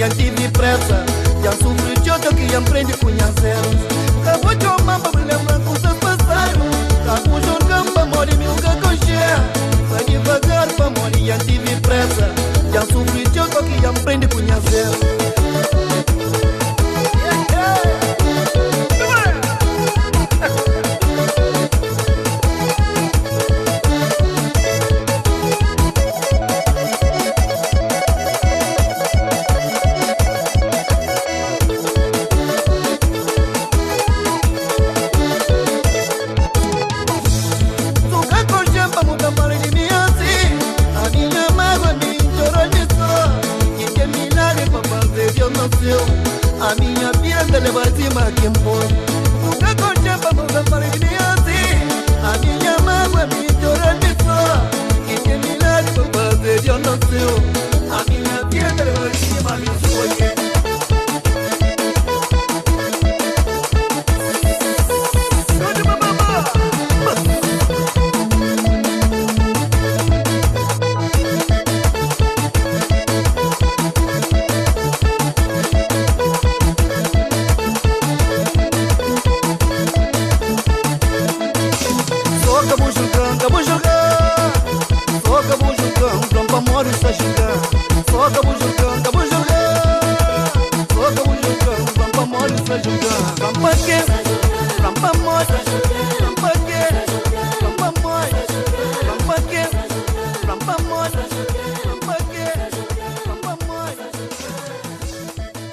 já tive pressa. Já sofri de outro que aprende a conhecer. Acabou de uma mamba, me lembra coisas passaram. Acabou jogando para morrer, me nunca coxer. Vai devagar para morrer, já tive pressa. Já sofri de outro que aprende a conhecer. A minha vida leva acima quem pode. Nunca concha para mudar para mim assim. A minha mágoa me chora de só. Que tem milagre para fazer eu não sei. A minha vida leva acima quem pode. Acabou jogando, só acabou jogando, Rampa Moro está jogando. Só acabou jogando, só acabou jogando, Rampa Moro está jogando. Rampa que? Rampa Moro.